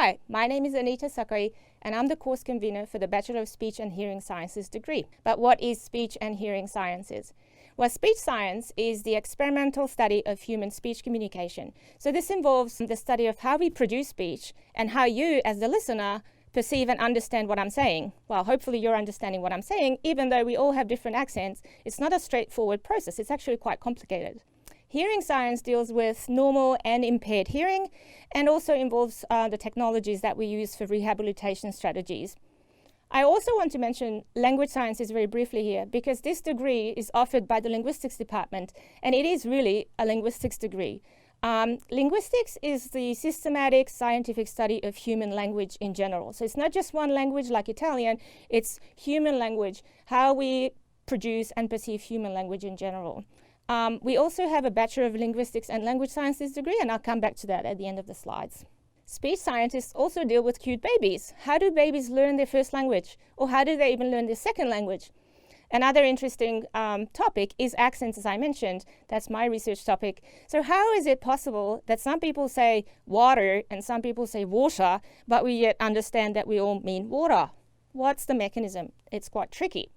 Hi, my name is Anita Sakai, and I'm the course convener for the Bachelor of Speech and Hearing Sciences degree. But what is speech and hearing sciences? Well, speech science is the experimental study of human speech communication. So this involves the study of how we produce speech and how you, as the listener, perceive and understand what I'm saying. Well, hopefully you're understanding what I'm saying, even though we all have different accents. It's not a straightforward process. It's actually quite complicated. Hearing science deals with normal and impaired hearing and also involves the technologies that we use for rehabilitation strategies. I also want to mention language sciences very briefly here because this degree is offered by the linguistics department and it is really a linguistics degree. Linguistics is the systematic scientific study of human language in general. So it's not just one language like Italian, it's human language, how we produce and perceive human language in general. We also have a Bachelor of Linguistics and Language Sciences degree, and I'll come back to that at the end of the slides. Speech scientists also deal with cute babies. How do babies learn their first language? Or how do they even learn their second language? Another interesting topic is accents, as I mentioned. That's my research topic. So how is it possible that some people say water and some people say water, but we yet understand that we all mean water? What's the mechanism? It's quite tricky.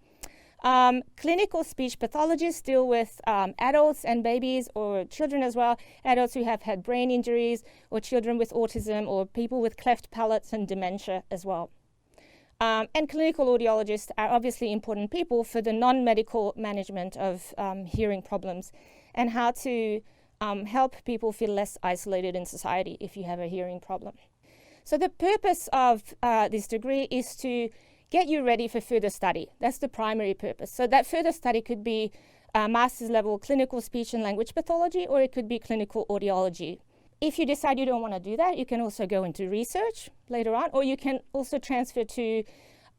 Clinical speech pathologists deal with adults and babies or children as well, adults who have had brain injuries or children with autism or people with cleft palates and dementia as well. And clinical audiologists are obviously important people for the non-medical management of hearing problems and how to help people feel less isolated in society if you have a hearing problem. So the purpose of this degree is to get you ready for further study. That's the primary purpose. So that further study could be master's level clinical speech and language pathology, or it could be clinical audiology. If you decide you don't want to do that, you can also go into research later on, or you can also transfer to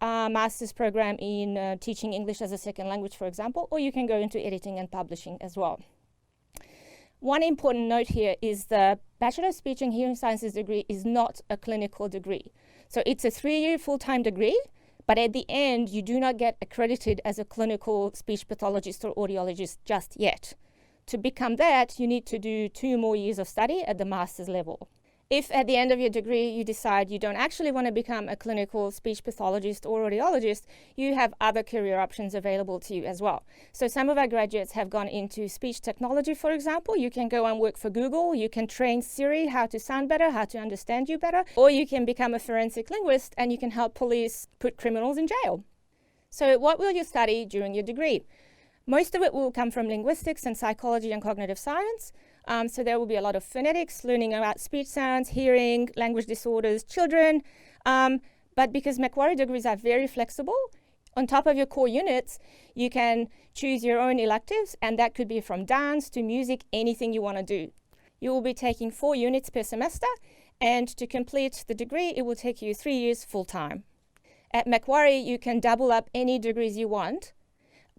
a master's program in teaching English as a second language, for example, or you can go into editing and publishing as well. One important note here is the Bachelor of Speech and Hearing Sciences degree is not a clinical degree. So it's a 3-year full-time degree, but at the end, you do not get accredited as a clinical speech pathologist or audiologist just yet. To become that, you need to do 2 more years of study at the master's level. If at the end of your degree you decide you don't actually want to become a clinical speech pathologist or audiologist, you have other career options available to you as well. So some of our graduates have gone into speech technology, for example. You can go and work for Google, you can train Siri how to sound better, how to understand you better, or you can become a forensic linguist and you can help police put criminals in jail. So what will you study during your degree? Most of it will come from linguistics and psychology and cognitive science. So there will be a lot of phonetics, learning about speech sounds, hearing, language disorders, children. But because Macquarie degrees are very flexible, on top of your core units, you can choose your own electives, and that could be from dance to music, anything you want to do. You will be taking 4 units per semester, and to complete the degree, it will take you 3 years full-time. At Macquarie, you can double up any degrees you want,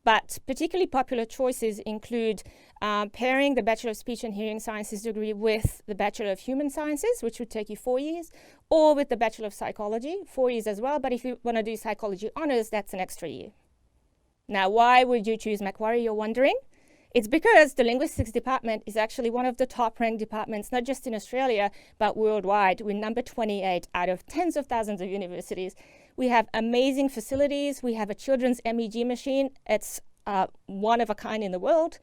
but particularly popular choices include pairing the Bachelor of Speech and Hearing Sciences degree with the Bachelor of Human Sciences, which would take you 4 years, or with the Bachelor of Psychology, 4 years as well, but if you want to do psychology honours, that's an extra year. Now, why would you choose Macquarie, you're wondering? It's because the linguistics department is actually one of the top-ranked departments, not just in Australia, but worldwide. We're number 28 out of tens of thousands of universities. We have amazing facilities. We have a children's MEG machine. It's one of a kind in the world.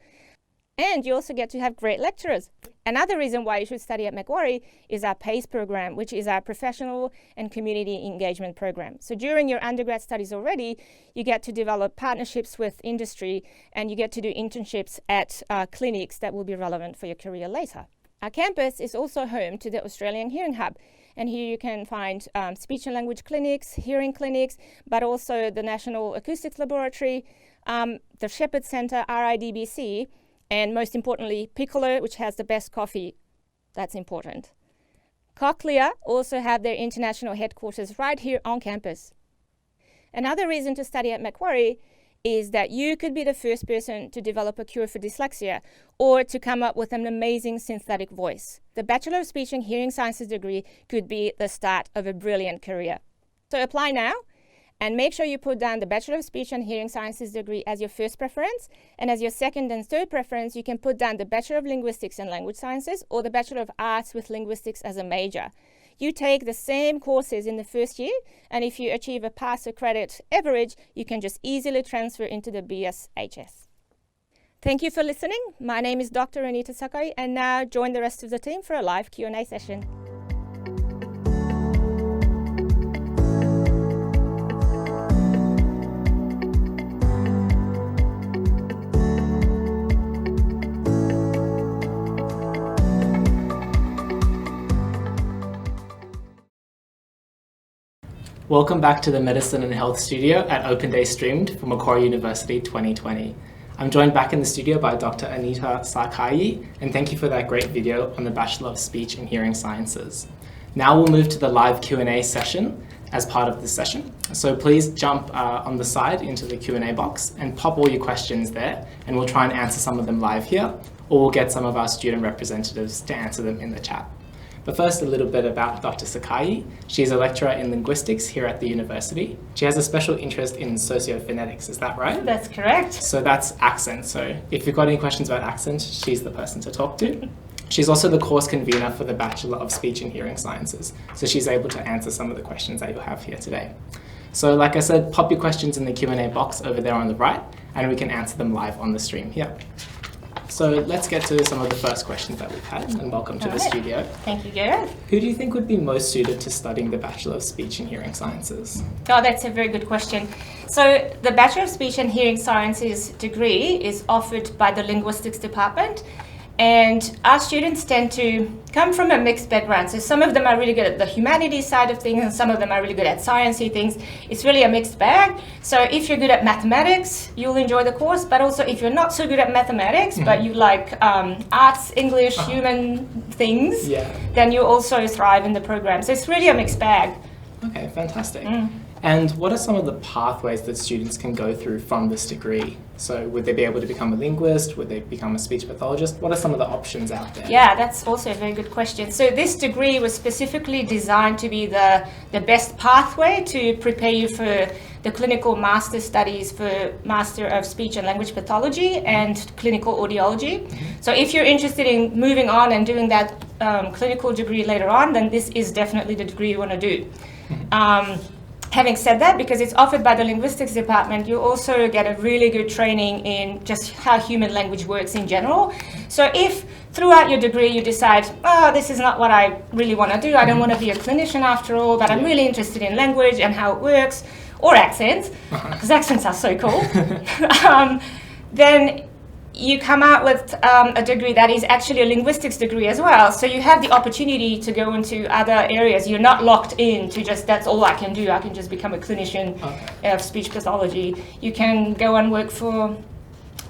And you also get to have great lecturers. Another reason why you should study at Macquarie is our PACE program, which is our professional and community engagement program. So during your undergrad studies already, you get to develop partnerships with industry and you get to do internships at clinics that will be relevant for your career later. Our campus is also home to the Australian Hearing Hub. And here you can find speech and language clinics, hearing clinics, but also the National Acoustics Laboratory, the Shepherd Centre, RIDBC, and most importantly, Piccolo, which has the best coffee. That's important. Cochlear also have their international headquarters right here on campus. Another reason to study at Macquarie is that you could be the first person to develop a cure for dyslexia or to come up with an amazing synthetic voice. The Bachelor of Speech and Hearing Sciences degree could be the start of a brilliant career. So apply now and make sure you put down the Bachelor of Speech and Hearing Sciences degree as your first preference, and as your second and third preference, you can put down the Bachelor of Linguistics and Language Sciences or the Bachelor of Arts with Linguistics as a major. you take the same courses in the first year, and if you achieve a pass or credit average, you can just easily transfer into the BSHS. Thank you for listening. My name is Dr. Anita Sakai, and now join the rest of the team for a live Q&A session. Welcome back to the Medicine and Health Studio at Open Day Streamed for Macquarie University 2020. I'm joined back in the studio by Dr. Anita Sakai, and thank you for that great video on the Bachelor of Speech and Hearing Sciences. Now we'll move to the live Q&A session as part of this session. So please jump on the side into the Q&A box and pop all your questions there, and we'll try and answer some of them live here, or we'll get some of our student representatives to answer them in the chat. But first, a little bit about Dr. Sakai. She's a lecturer in linguistics here at the university. She has a special interest in sociophonetics, is that right? That's correct. So that's accent. So if you've got any questions about accent, she's the person to talk to. She's also the course convener for the Bachelor of Speech and Hearing Sciences. So she's able to answer some of the questions that you'll have here today. So like I said, pop your questions in the Q&A box over there on the right, and we can answer them live on the stream here. So let's get to some of the first questions that we've had, and welcome to the studio. Thank you, Gareth. Who do you think would be most suited to studying the Bachelor of Speech and Hearing Sciences? Oh, that's a very good question. So the Bachelor of Speech and Hearing Sciences degree is offered by the Linguistics Department, and our students tend to come from a mixed background. So some of them are really good at the humanities side of things, and some of them are really good at sciencey things. It's really a mixed bag. So if you're good at mathematics, you'll enjoy the course, but also if you're not so good at mathematics, but you like arts, English, human things, then you also thrive in the program. So it's really a mixed bag. Okay, fantastic. And what are some of the pathways that students can go through from this degree? So would they be able to become a linguist? Would they become a speech pathologist? What are some of the options out there? Yeah, that's also a very good question. So this degree was specifically designed to be the best pathway to prepare you for the clinical master studies for Master of Speech and Language Pathology and Clinical Audiology. So if you're interested in moving on and doing that clinical degree later on, then this is definitely the degree you want to do. Having said that, because it's offered by the Linguistics Department, you also get a really good training in just how human language works in general. So if throughout your degree you decide, oh, this is not what I really want to do, I don't want to be a clinician after all, but I'm really interested in language and how it works, or accents, because accents are so cool, then you come out with a degree that is actually a linguistics degree as well. So you have the opportunity to go into other areas. You're not locked in to just, that's all I can do. I can just become a clinician of speech pathology. You can go and work for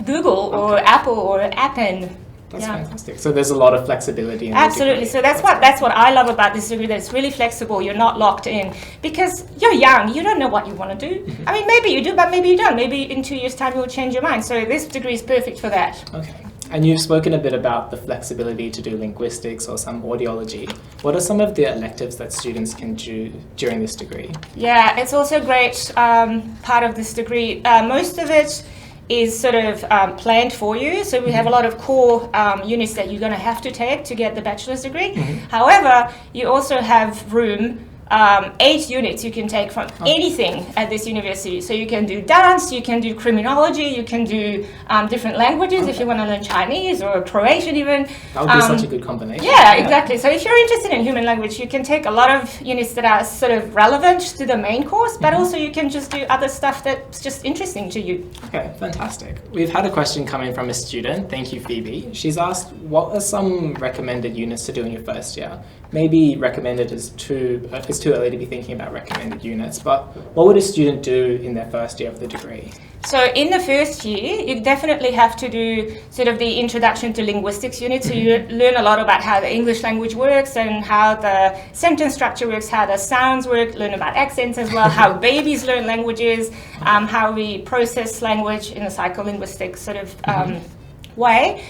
Google or Apple or Appen. That's fantastic. So there's a lot of flexibility in Absolutely. So that's what I love about this degree, that it's really flexible. You're not locked in because you're young. You don't know what you want to do. I mean, maybe you do, but maybe you don't. Maybe in 2 years' time you'll change your mind. So this degree is perfect for that. Okay. And you've spoken a bit about the flexibility to do linguistics or some audiology. What are some of the electives that students can do during this degree? Yeah, it's also a great part of this degree. Most of it is sort of planned for you. So we have a lot of core units that you're going to have to take to get the bachelor's degree. However, you also have room 8 units you can take from anything at this university. So you can do dance, you can do criminology, you can do different languages if you want to learn Chinese or Croatian even. That would be such a good combination. Yeah, exactly. So if you're interested in human language, you can take a lot of units that are sort of relevant to the main course, but also you can just do other stuff that's just interesting to you. Okay, fantastic. We've had a question coming from a student. Thank you, Phoebe. She's asked, what are some recommended units to do in your first year? Maybe recommended is it's too early to be thinking about recommended units, but what would a student do in their first year of the degree? So in the first year, you definitely have to do sort of the introduction to linguistics unit. So you learn a lot about how the English language works and how the sentence structure works, how the sounds work, learn about accents as well, how babies learn languages, how we process language in a psycholinguistic sort of way.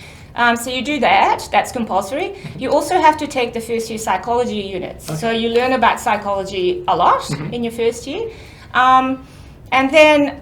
So you do that, that's compulsory. You also have to take the first year psychology units. Okay. So you learn about psychology a lot in your first year. And then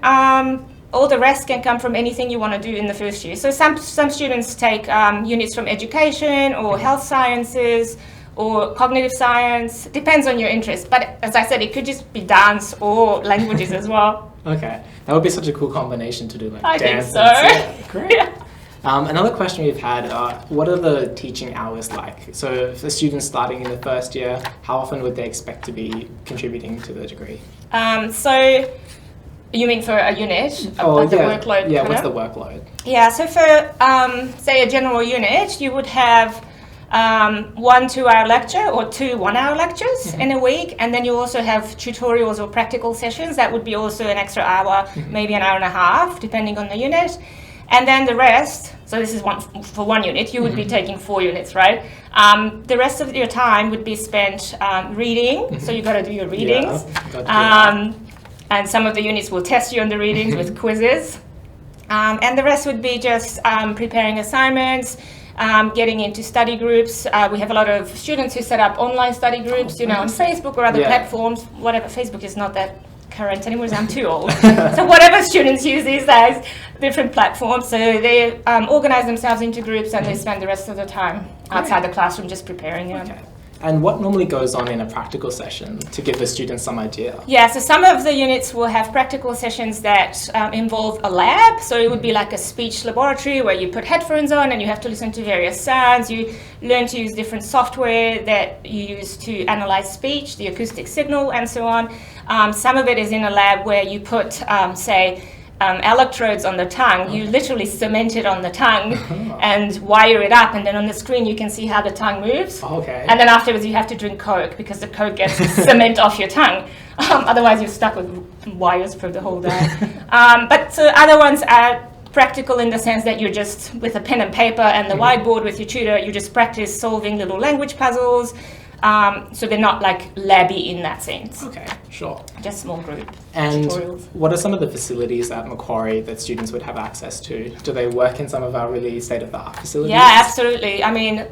all the rest can come from anything you want to do in the first year. So some students take units from education or health sciences or cognitive science. Depends on your interest. But as I said, it could just be dance or languages as well. Okay, that would be such a cool combination to do, like I dance. think so. Yeah, great. Yeah. Another question we've had, what are the teaching hours like? So for students starting in the first year, how often would they expect to be contributing to the degree? So you mean for a unit? The workload? Yeah, what's the workload? Yeah, so for, say, a general unit, you would have 1 2-hour lecture or 2 1-hour lectures in a week, and then you also have tutorials or practical sessions. That would be also an extra hour, maybe an hour and a half, depending on the unit. And then the rest, so this is for one unit, you would be taking 4 units, right? The rest of your time would be spent reading, so you got to do your readings. Yeah, and some of the units will test you on the readings with quizzes. And the rest would be just preparing assignments, getting into study groups. We have a lot of students who set up online study groups, on Facebook or other platforms. Whatever, Facebook is not that current anymore, I'm too old. So whatever students use these days, different platforms. So they organize themselves into groups and they spend the rest of the time outside the classroom just preparing. Okay. And what normally goes on in a practical session to give the students some idea? Yeah, so some of the units will have practical sessions that involve a lab. So it would be like a speech laboratory where you put headphones on and you have to listen to various sounds. You learn to use different software that you use to analyze speech, the acoustic signal, and so on. Some of it is in a lab where you put, electrodes on the tongue. You literally cement it on the tongue and wire it up, and then on the screen you can see how the tongue moves. Okay. And then afterwards you have to drink Coke because the Coke gets cement off your tongue. Otherwise you're stuck with wires for the whole day. But so other ones are practical in the sense that you're just with a pen and paper and the whiteboard with your tutor, you just practice solving little language puzzles. So they're not like labby in that sense. Okay, sure. Just small group and tutorials. What are some of the facilities at Macquarie that students would have access to? Do they work in some of our really state-of-the-art facilities? Yeah, absolutely. I mean,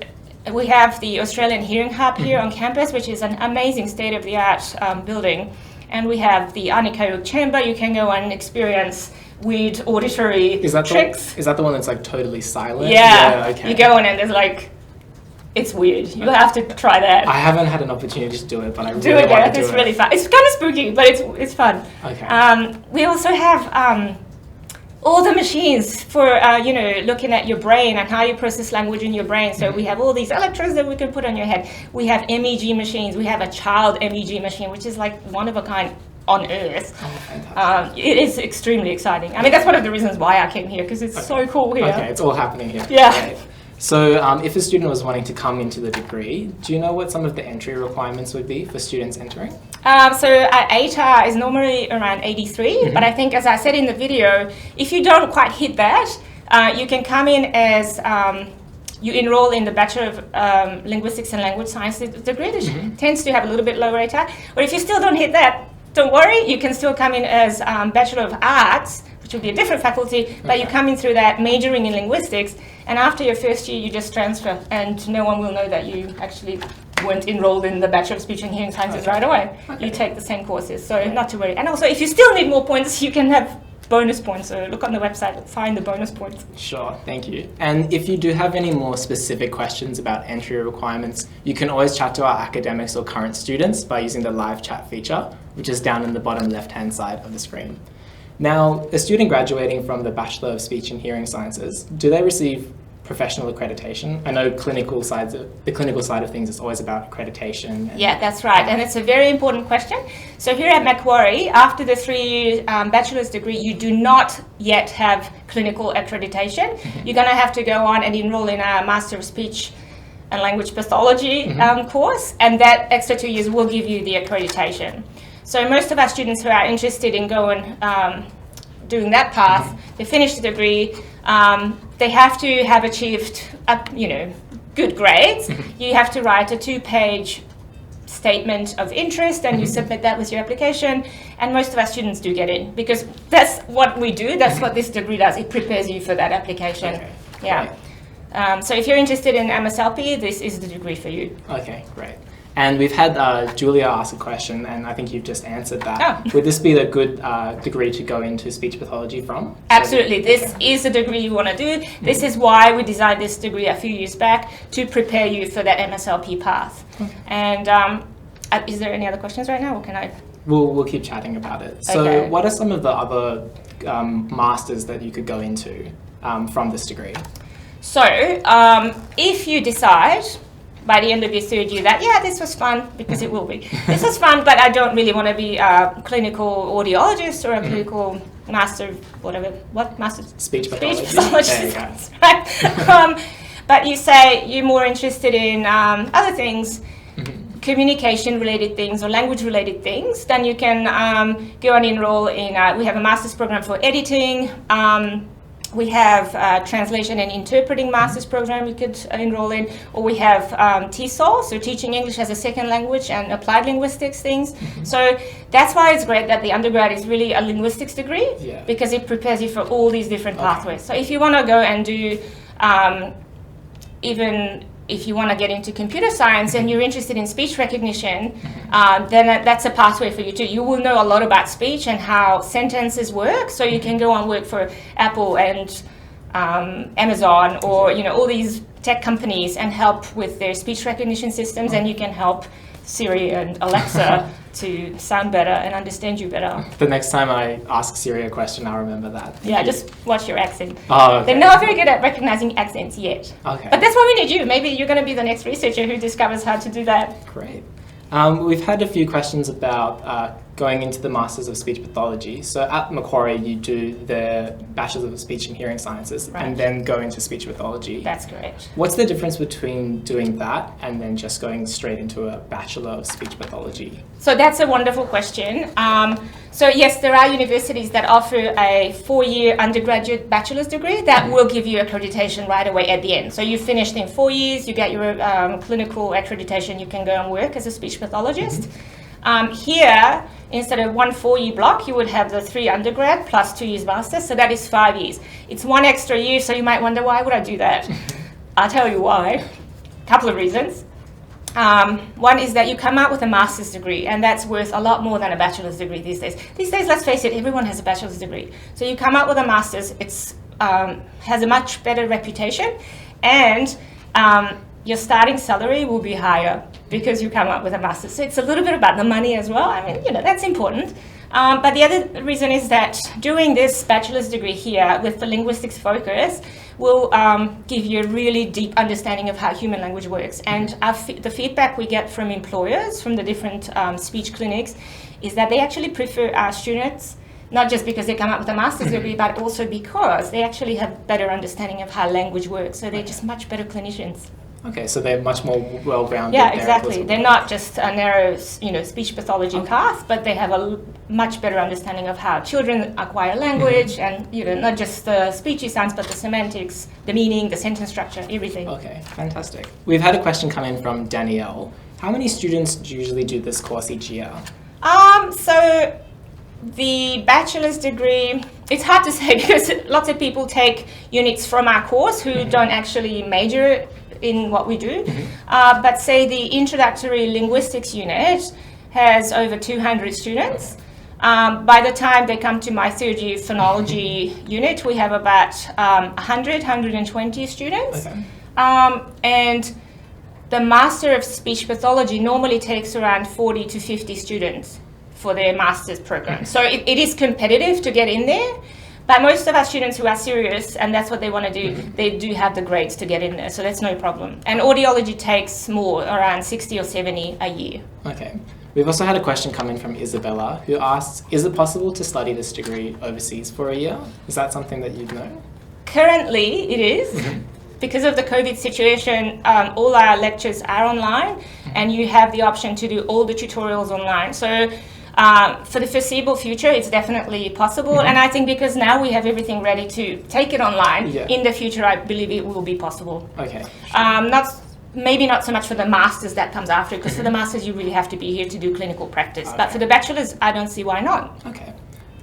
we have the Australian Hearing Hub here on campus, which is an amazing state-of-the-art building. And we have the Anita chamber. You can go and experience weird auditory tricks. Is that the one that's like totally silent? Yeah, okay. You go in and there's like, it's weird. You have to try that. I haven't had an opportunity to do it, but I really want to do it. It's really fun. It's kind of spooky, but it's fun. Okay. We also have all the machines for looking at your brain and how you process language in your brain. So we have all these electrodes that we can put on your head. We have MEG machines. We have a child MEG machine, which is like one of a kind on Earth. Oh, fantastic. It is extremely exciting. I mean, that's one of the reasons why I came here, because it's so cool here. Okay, it's all happening here. Yeah. Great. So if a student was wanting to come into the degree, do you know what some of the entry requirements would be for students entering? So our ATAR is normally around 83, but I think, as I said in the video, if you don't quite hit that, you can come in as you enroll in the Bachelor of Linguistics and Language Sciences degree, which tends to have a little bit lower ATAR. But if you still don't hit that, don't worry, you can still come in as Bachelor of Arts, which will be a different faculty, but you come in through that majoring in linguistics, and after your first year you just transfer and no one will know that you actually weren't enrolled in the Bachelor of Speech and Hearing Sciences right away. You take the same courses, so not to worry. And also, if you still need more points, you can have bonus points, so look on the website, find the bonus points. Sure, thank you. And if you do have any more specific questions about entry requirements, you can always chat to our academics or current students by using the live chat feature, which is down in the bottom left-hand side of the screen. Now, a student graduating from the Bachelor of Speech and Hearing Sciences, do they receive professional accreditation? I know the clinical side of things is always about accreditation. Yeah, that's right, and it's a very important question. So here at Macquarie, after the 3-year bachelor's degree, you do not yet have clinical accreditation. You're going to have to go on and enroll in a Master of Speech and Language Pathology course, and that extra 2 years will give you the accreditation. So most of our students who are interested in going doing that path, they finish the degree, they have to have achieved good grades. You have to write a 2-page statement of interest and you submit that with your application, and most of our students do get in because that's what we do, that's what this degree does, it prepares you for that application. Okay. Yeah. So if you're interested in MSLP, this is the degree for you. Okay, great. And we've had Julia ask a question, and I think you've just answered that. Oh. Would this be a good degree to go into speech pathology from? Absolutely. This is the degree you want to do. This is why we designed this degree a few years back, to prepare you for that MSLP path. Okay. And is there any other questions right now, or can I? We'll keep chatting about it. So Okay. what are some of the other masters that you could go into from this degree? So if you decide by the end of your third year that, yeah, this was fun, because it will be. This was fun, but I don't really want to be a clinical audiologist or a clinical master, master? Speech pathology. Speech pathologist, There you go. right? But you say you're more interested in other things, communication-related things or language-related things, then you can go and enroll in, we have a master's program for editing, we have translation and interpreting master's program you could enroll in, or we have TESOL, so teaching English as a second language and applied linguistics things. So that's why it's great that the undergrad is really a linguistics degree, because it prepares you for all these different pathways. So if you want to go and do, even if you want to get into computer science and you're interested in speech recognition, then that's a pathway for you too. You will know a lot about speech and how sentences work, so you can go and work for Apple and Amazon, or all these tech companies, and help with their speech recognition systems, and you can help Siri and Alexa to sound better and understand you better. The next time I ask Siri a question, I'll remember that. Yeah, just watch your accent. Oh, okay. They're not very good at recognizing accents yet. Okay. But that's why we need you. Maybe you're going to be the next researcher who discovers how to do that. Great. We've had a few questions about going into the Masters of Speech Pathology. So at Macquarie, you do the Bachelors of Speech and Hearing Sciences, and then go into speech pathology. That's correct. What's the difference between doing that and then just going straight into a Bachelor of Speech Pathology? So that's a wonderful question. So yes, there are universities that offer a 4-year undergraduate bachelor's degree that will give you accreditation right away at the end. So you finished in 4 years, you get your clinical accreditation, you can go and work as a speech pathologist. Here, instead of 1 4-year block, you would have the 3 undergrad plus 2 years master's, so that is 5 years. It's 1 extra year, so you might wonder, why would I do that? I'll tell you why. A couple of reasons. One is that you come out with a master's degree, and that's worth a lot more than a bachelor's degree these days. These days, let's face it, everyone has a bachelor's degree. So you come out with a master's, it's has a much better reputation, and your starting salary will be higher because you come up with a master's. So it's a little bit about the money as well. I mean, that's important. But the other reason is that doing this bachelor's degree here with the linguistics focus will give you a really deep understanding of how human language works. And the feedback we get from employers, from the different speech clinics, is that they actually prefer our students, not just because they come up with a master's degree, but also because they actually have better understanding of how language works. So they're just much better clinicians. Okay, so they're much more well-rounded. Yeah, exactly. They're not just a narrow, speech pathology path, but they have a much better understanding of how children acquire language, and not just the speechy sounds, but the semantics, the meaning, the sentence structure, everything. Okay, fantastic. We've had a question come in from Danielle. How many students usually do this course each year? So the bachelor's degree, it's hard to say because lots of people take units from our course who don't actually major in what we do, but say the introductory linguistics unit has over 200 students. By the time they come to my third year phonology unit, we have about 120 students. Okay. And the Master of Speech Pathology normally takes around 40 to 50 students for their master's program. So it is competitive to get in there. But most of our students who are serious, and that's what they want to do, they do have the grades to get in there, so that's no problem. And audiology takes more, around 60 or 70 a year. Okay. We've also had a question come in from Isabella, who asks, is it possible to study this degree overseas for a year? Is that something that you'd know? Currently, it is. Because of the COVID situation, all our lectures are online, and you have the option to do all the tutorials online. So for the foreseeable future, it's definitely possible. And I think because now we have everything ready to take it online, in the future, I believe it will be possible. Okay. Sure. Maybe not so much for the masters that comes after, because for the masters, you really have to be here to do clinical practice. Okay. But for the bachelors, I don't see why not. Okay.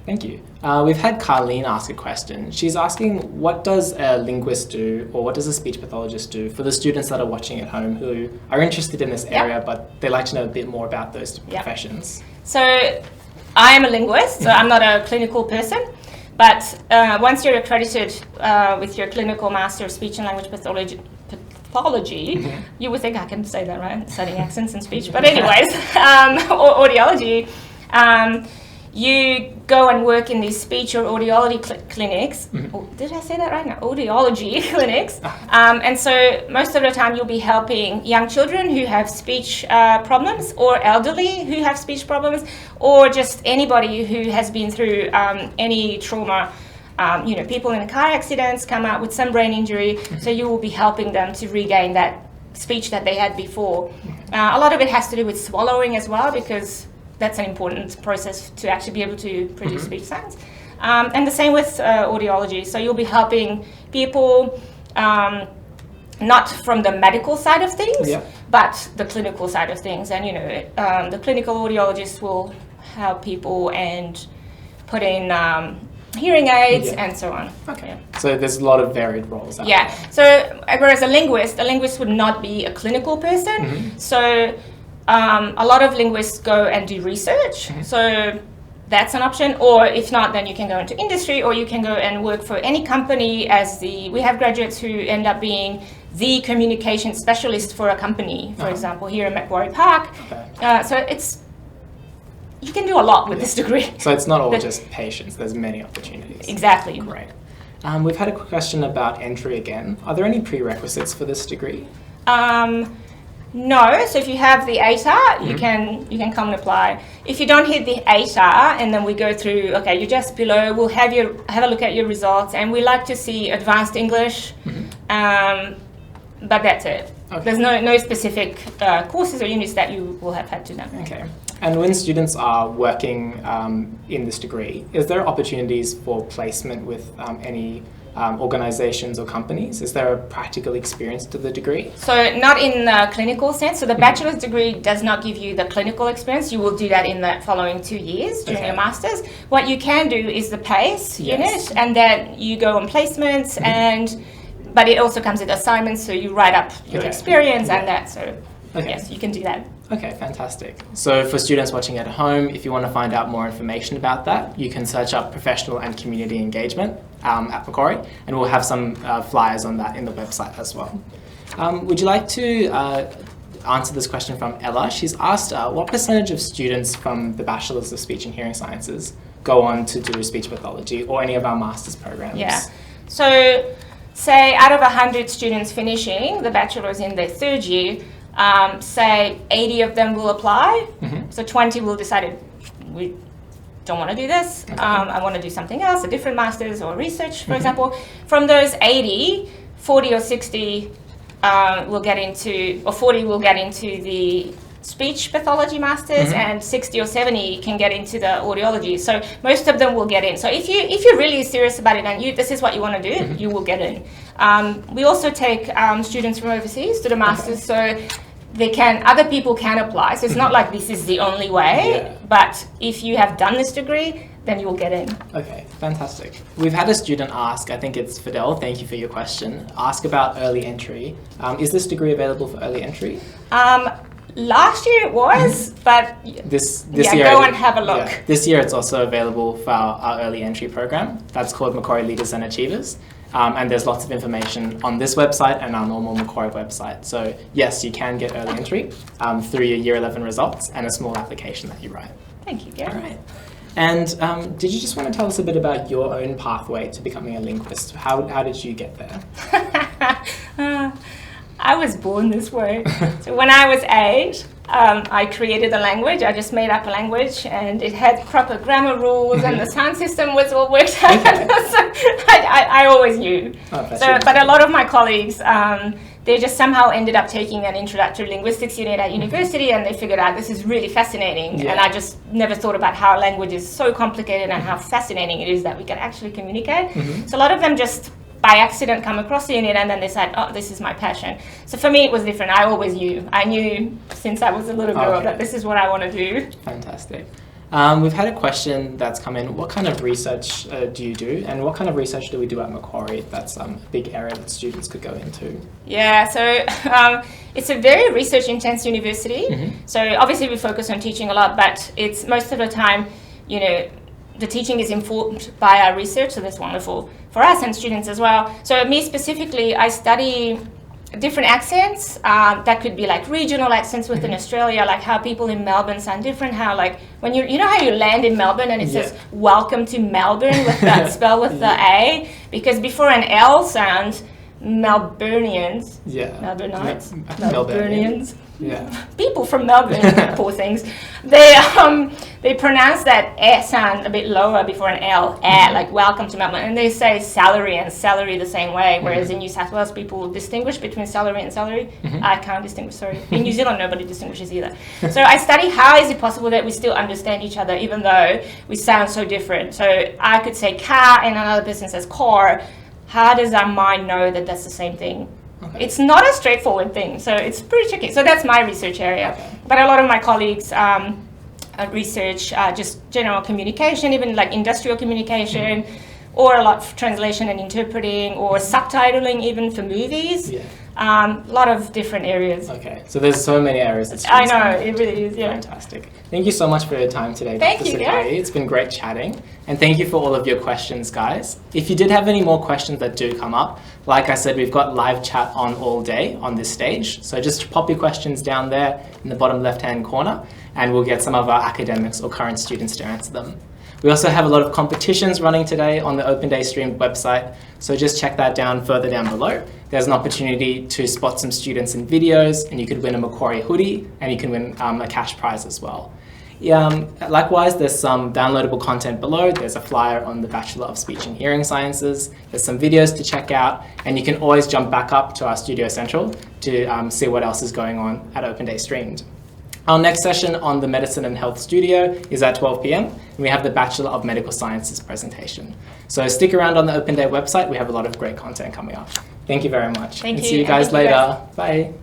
Thank you. We've had Carleen ask a question. She's asking, what does a linguist do, or what does a speech pathologist do for the students that are watching at home who are interested in this area, but they like to know a bit more about those professions? So I am a linguist, so I'm not a clinical person, but once you're accredited with your clinical Master of Speech and Language Pathology, you would think I can say that, right? Studying accents and speech. But anyways, audiology, you go and work in these speech or audiology clinics. Oh, did I say that right now? Audiology clinics. And so most of the time you'll be helping young children who have speech problems, or elderly who have speech problems, or just anybody who has been through any trauma. People in car accidents come out with some brain injury, so you will be helping them to regain that speech that they had before. A lot of it has to do with swallowing as well, because that's an important process to actually be able to produce speech sounds. And the same with audiology. So you'll be helping people not from the medical side of things, but the clinical side of things. And the clinical audiologist will help people and put in hearing aids and so on. Okay. So there's a lot of varied roles out there. So whereas a linguist would not be a clinical person. So a lot of linguists go and do research. So that's an option. Or if not, then you can go into industry, or you can go and work for any company we have graduates who end up being the communication specialist for a company, for example, here in Macquarie Park. So you can do a lot with this degree. So it's not all just patients, there's many opportunities. Exactly. Great. We've had a question about entry again. Are there any prerequisites for this degree? No, so if you have the ATAR, you can come and apply. If you don't hit the ATAR, and then we go through, okay, you're just below, we'll have a look at your results, and we like to see advanced English, but that's it. Okay. There's no specific courses or units that you will have had to know. Okay. And when students are working in this degree, is there opportunities for placement with any organizations or companies? Is there a practical experience to the degree? So not in the clinical sense. So the bachelor's degree does not give you the clinical experience. You will do that in the following 2 years during your master's. What you can do is the PACE unit, and then you go on placements, but it also comes with assignments, so you write up your experience and that. So yes, you can do that. Okay, fantastic. So for students watching at home, if you want to find out more information about that, you can search up professional and community engagement at Macquarie, and we'll have some flyers on that in the website as well. Would you like to answer this question from Ella? She's asked what percentage of students from the Bachelors of Speech and Hearing Sciences go on to do speech pathology or any of our master's programs? Yeah. So say out of 100 students finishing the Bachelors in their third year, say 80 of them will apply, so 20 will decide we don't want to do this, I want to do something else, a different master's or research, for example. From those 80, 40 or 60 will get into, or 40 will get into the speech pathology masters, and 60 or 70 can get into the audiology. So most of them will get in. So if you're really serious about it and this is what you want to do, you will get in. We also take students from overseas to the masters, so other people can apply. So it's not like this is the only way, but if you have done this degree, then you will get in. Okay, fantastic. We've had a student ask, I think it's Fidel, thank you for your question, ask about early entry. Is this degree available for early entry? Last year it was, but this year, go and have a look. Yeah, this year it's also available for our early entry program. That's called Macquarie Leaders and Achievers. And there's lots of information on this website and our normal Macquarie website. So yes, you can get early entry through your Year 11 results and a small application that you write. Thank you, Gary. All right. And did you just want to tell us a bit about your own pathway to becoming a linguist? How did you get there? I was born this way. So when I was 8, I created a language. I just made up a language, and it had proper grammar rules, and the sound system was all worked out. Okay. So I always knew. But a lot of my colleagues, they just somehow ended up taking an introductory linguistics unit at university, and they figured out this is really fascinating. And I just never thought about how language is so complicated and how fascinating it is that we can actually communicate. So a lot of them just by accident come across the unit, and then they said, oh, this is my passion. So for me, it was different. I always knew. I knew since I was a little girl that this is what I want to do. Fantastic. We've had a question that's come in. What kind of research do you do, and what kind of research do we do at Macquarie? That's a big area that students could go into. Yeah, so it's a very research-intense university. So obviously we focus on teaching a lot, but it's most of the time, you know, the teaching is informed by our research, so that's wonderful for us and students as well. So me specifically, I study different accents that could be like regional accents within Australia, like how people in Melbourne sound different, how like when you know how you land in Melbourne and it says welcome to Melbourne with that spell with the A, because before an L sound, Melburnians, Melbourneites, Melburnians, people from Melbourne, poor things, they pronounce that E sound a bit lower before an L, like welcome to Melbourne, and they say salary and celery the same way, whereas in New South Wales people distinguish between celery and celery. I can't distinguish, sorry. In New Zealand nobody distinguishes either. So I study how is it possible that we still understand each other even though we sound so different. So I could say car and another person says car. How does our mind know that that's the same thing? It's not a straightforward thing, so it's pretty tricky. So that's my research area. But a lot of my colleagues research just general communication, even like industrial communication, or a lot of translation and interpreting, or subtitling even for movies. A lot of different areas. Okay, so there's so many areas that I know, it really is, Fantastic. Thank you so much for your time today, Thank Dr. you, Sakai. It's been great chatting. And thank you for all of your questions, guys. If you did have any more questions that do come up, like I said, we've got live chat on all day on this stage. So just pop your questions down there in the bottom left-hand corner, and we'll get some of our academics or current students to answer them. We also have a lot of competitions running today on the Open Day Streamed website, so just check that down further down below. There's an opportunity to spot some students in videos, and you could win a Macquarie hoodie, and you can win a cash prize as well. Likewise, there's some downloadable content below. There's a flyer on the Bachelor of Speech and Hearing Sciences. There's some videos to check out, and you can always jump back up to our Studio Central to see what else is going on at Open Day Streamed. Our next session on the Medicine and Health Studio is at 12 p.m. and we have the Bachelor of Medical Sciences presentation. So stick around on the Open Day website. We have a lot of great content coming up. Thank you very much. Thank you. See you guys later. Bye.